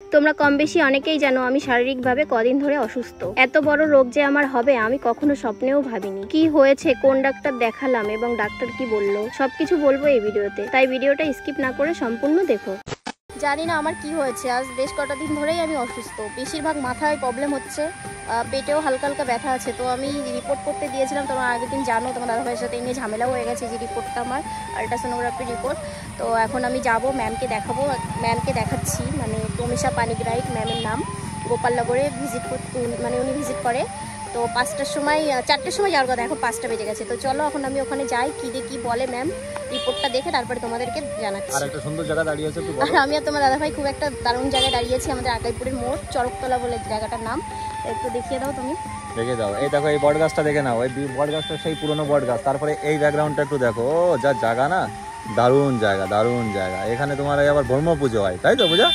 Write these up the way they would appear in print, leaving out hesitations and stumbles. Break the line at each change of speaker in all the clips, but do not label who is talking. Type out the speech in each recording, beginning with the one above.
তোমরা কম বেশি অনেকেই জানো আমি শারীরিকভাবে কদিন ধরে অসুস্থ। এত বড় রোগ যে আমার হবে আমি কখনো স্বপ্নেও ভাবিনি। কি হয়েছে, কোন ডাক্তার দেখালাম এবং ডাক্তার কি বললো সবকিছু বলবো এই ভিডিওতে, তাই ভিডিওটা স্কিপ না করে সম্পূর্ণ দেখো। জানি না আমার কি হয়েছে, আজ বেশ কটা দিন ধরেই আমি অসুস্থ। বেশিরভাগ মাথায় প্রবলেম হচ্ছে, পেটেও হালকা হালকা ব্যথা আছে। তো আমি রিপোর্ট করতে দিয়েছিলাম, তোমরা আগের দিন জানো, তোমার দাদাভাইয়ের সাথে নিয়ে ঝামেলাও হয়ে গেছে যে রিপোর্টটা আমার আল্ট্রাসোনোগ্রাফি রিপোর্ট। তো এখন আমি যাব ম্যামকে দেখাবো, ম্যামকে দেখাচ্ছি, মানে তমিশা পানিগ্রাহিক ম্যামের নাম। গোপালনগরে ভিজিট করতে, মানে উনি ভিজিট করে। তো 5টার সময়, 4টের সময় যাওয়ার কথা, এখন 5টা বেজে গেছে। তো চলো এখন আমি ওখানে যাই, কি বলে ম্যাম রিপোর্টটা দেখে তারপরে তোমাদেরকে জানাচ্ছি।
আর একটা সুন্দর জায়গা দাঁড়িয়ে আছে,
আমি আর তোমার দাদাভাই খুব একটা দারুণ জায়গায় দাঁড়িয়েছি, আমাদের আকাইপুরের মোড়, চরকতলা বলে জায়গাটার নাম। একটু দেখিয়ে দাও তুমি।
দেখে দাও, এই দেখো এই বট গাছটা দেখে নাও, এই বট গাছটা সেই পুরনো বট গাছ। তারপরে এই ব্যাকগ্রাউন্ডটা একটু দেখো, ও যা জায়গা না, দারুণ জায়গা দারুণ জায়গা। এখানে তোমার আবার ব্রহ্ম পুজো হয়, তাই তো পূজা?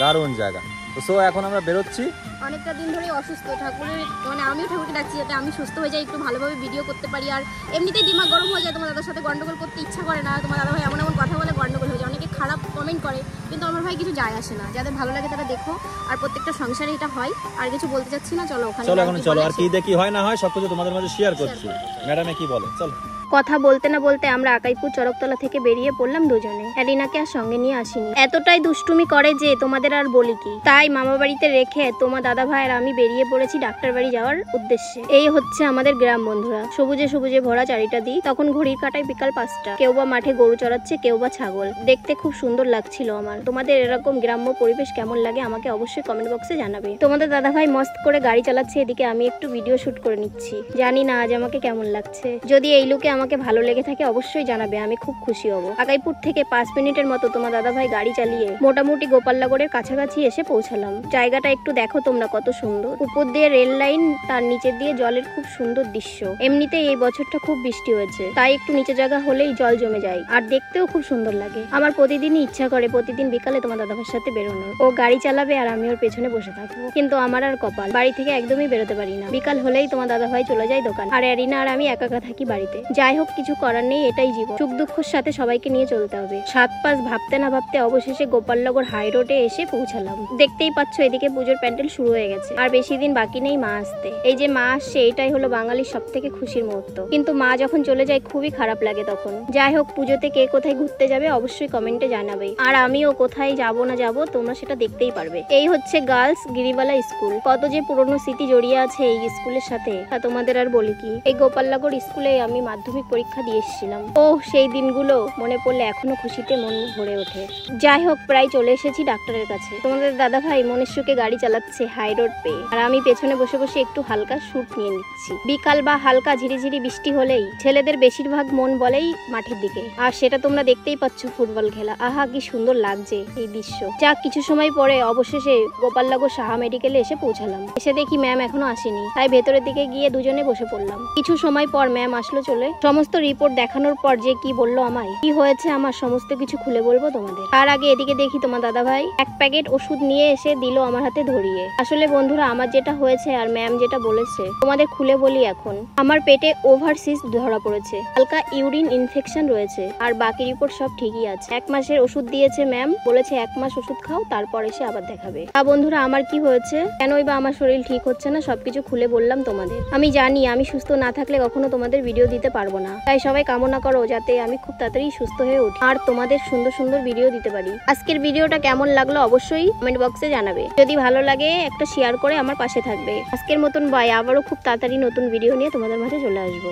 দারুণ জায়গা। তো সো এখন আমরা বেরোচ্ছি।
অনেকটা দিন ধরেই অসুস্থ, ঠাকুরের মানে আমিও ঠাকুরকে ডাকছি যাতে আমি সুস্থ হয়ে যাই, একটু ভালোভাবে ভিডিও করতে পারি। আর এমনিতেই দিমাগ গরম হয়ে যায়, তোমার দাদার সাথে গন্ডগোল করতে ইচ্ছা করে না। তোমার দাদাভাই এমন এমন কথা বলে গন্ডগোল হয়ে যায়, অনেকে খারাপ কমেন্ট করে, কিন্তু আমার ভাই কিছু যায় আসে না। যাদের ভালো লাগে তারা দেখো, আর প্রত্যেকটা সংসারে এটা হয়। আর কিছু বলতে চাচ্ছি না, চলো ওখানে
চলো এখন চলো, আর কি দেখি হয় না হয় সবকিছু তোমাদের মাঝে শেয়ার করছি। ম্যাডামে কি বলে চলো।
কথা বলতে না বলতে আমরা আকাইপুর চরকতলা থেকে বেরিয়ে পড়লাম দুজনে। অ্যারিনাকে আর সঙ্গে নিয়ে আসিনি, এতটাই দুষ্টুমি করে যে তোমাদের আর বলি কি। তাই মামা বাড়িতে রেখে তোমার দাদা ভাই আর আমি বেরিয়ে পড়েছি ডাক্তার বাড়ি যাওয়ার উদ্দেশ্যে। এই হচ্ছে আমাদের গ্রাম বন্ধুরা, সবুজে সবুজে ভরা চারিটা দিক। তখন ঘড়ির কাঁটায় বিকাল 5টা। কেউ বা মাঠে গরু চড়াচ্ছে, কেউ বা ছাগল। দেখতে খুব সুন্দর লাগছিল আমার। তোমাদের এরকম গ্রাম্য পরিবেশ কেমন লাগে আমাকে অবশ্যই কমেন্ট বক্সে জানাবে। তোমাদের দাদা ভাই মস্ত করে গাড়ি চালাচ্ছে, এদিকে আমি একটু ভিডিও শুট করে নিচ্ছি। জানি না আজ আমাকে কেমন লাগছে। যদি এই লুকে আমাকে ভালো লেগে থাকে অবশ্যই জানাবে, আমি খুব খুশি হব। আকাইপুর থেকে 5 মিনিটের মতো তোমার দাদা ভাই গাড়ি চালিয়ে মোটামুটি গোপালনগরের কাছাকাছি এসে পৌঁছালাম। জায়গাটা একটু দেখো তোমরা, কত সুন্দর। উপর দিয়ে রেল লাইন, তার নিচে দিয়ে জলের খুব সুন্দর দৃশ্য। এমনিতেই এই বছরটা খুব বৃষ্টি হয়েছে, তাই একটু নিচে জায়গা হলেই জল জমে যায়, আর দেখতেও খুব সুন্দর লাগে। আমার প্রতিদিনই ইচ্ছা করে প্রতিদিন বিকালে তোমার দাদা ভাইয়ের সাথে বেরোনোর। ও গাড়ি চালাবে আর আমি ওর পেছনে বসে থাকবো, কিন্তু আমার আর কপাল, বাড়ি থেকে একদমই বেরোতে পারি না। বিকাল হলেই তোমার দাদা ভাই চলে যায় দোকান, আর অ্যারিনা আর আমি একা একা থাকি বাড়িতে। যাই হোক, কিছু করার নেই, এটাই জীবন। সুখ দুঃখের সাথে সবাইকে নিয়ে চলতে হবে। 7-5 ভাবতে না ভাবতে অবশেষে গোপালনগর হাই রোডে এসে পৌঁছালাম। দেখতেই পাচ্ছ এদিকে পুজোর প্যান্ডেল শুরু হয়ে গেছে, আর বেশি দিন বাকি নেই মা আসতে। এই যে মা আসছে, এটাই হলো বাঙালির সব থেকে খুশির মুহূর্ত। কিন্তু মা যখন চলে যায় খুবই খারাপ লাগে তখন। যাই হোক, পুজোতে কে কোথায় ঘুরতে যাবে অবশ্যই কমেন্টে জানাবে, আর আমিও কোথায় যাব না যাব তোমরা সেটা দেখতেই পারবে। এই হচ্ছে গার্লস গিরিবালা স্কুল। কত যে পুরনো স্মৃতি জড়িয়ে আছে এই স্কুলের সাথে, তোমাদের আর বলি কি। এই গোপালনগর স্কুলে আমি মাধ্যমিক পরীক্ষা দিয়ে এসেছিলাম। ও সেই দিনগুলো মনে পড়লে এখনো খুশিতে মন ভরে ওঠে। যাই হোক, প্রায় চলে এসেছি ডাক্তারের কাছে। তোমাদের দাদা ভাই মনের সুখে গাড়ি চালাচ্ছে হাই রোড পেয়ে, আর আমি পেছনে বসে বসে একটু হালকা শুট নিয়ে নিচ্ছি। বিকাল বা হালকা ঝিরিঝিরি বৃষ্টি হলেই ছেলেদের বেশিরভাগ মন বলেই মাঠের দিকে, আর সেটা তোমরা দেখতেই পাচ্ছ, ফুটবল খেলা। আহা কি সুন্দর লাগছে এই দৃশ্য। যা কিছু সময় পরে অবশেষে গোপালনগর সাহা মেডিকেলে এসে পৌঁছালাম। এসে দেখি ম্যাম এখনো আসেনি, তাই ভেতরের দিকে গিয়ে দুজনে বসে পড়লাম। কিছু সময় পর ম্যাম আসলো চলে। সমস্ত রিপোর্ট দেখানোর পর যে কি বললো আমায়, কি হয়েছে আমার সমস্ত কিছু খুলে বলবো তোমাদের। তার আগে এদিকে দেখি তোমার দাদা ভাই এক প্যাকেট ওষুধ নিয়ে এসে দিল আমার হাতে ধরিয়ে। আসলে বন্ধুরা, আমার যেটা হয়েছে আর ম্যাম যেটা বলেছে তোমাদের খুলে বলি। এখন আমার পেটে ওভারসিস ধরা পড়েছে, হালকা ইউরিন ইনফেকশন রয়েছে, আর বাকি রিপোর্ট সব ঠিকই আছে। 1 মাসের ওষুধ দিয়েছে ম্যাম, বলেছে 1 মাস ওষুধ খাও, তারপর এসে আবার দেখাবে। বন্ধুরা, আমার কি হয়েছে, কেনই বা আমার শরীর ঠিক হচ্ছে না, সবকিছু খুলে বললাম তোমাদের। আমি জানি আমি সুস্থ না থাকলে কখনো তোমাদের ভিডিও দিতে পারবো না, তাই সবাই কামনা করো যাতে আমি খুব তাড়াতাড়ি সুস্থ হয়ে উঠি আর তোমাদের সুন্দর সুন্দর ভিডিও দিতে পারি। আজকের ভিডিওটা কেমন লাগলো অবশ্যই কমেন্ট বক্সে জানাবে। যদি ভালো লাগে একটা শেয়ার করে আমার পাশে থাকবে। আজকের মতন বাই, আবারও খুব তাড়াতাড়ি নতুন ভিডিও নিয়ে তোমাদের মাঝে চলে আসবো।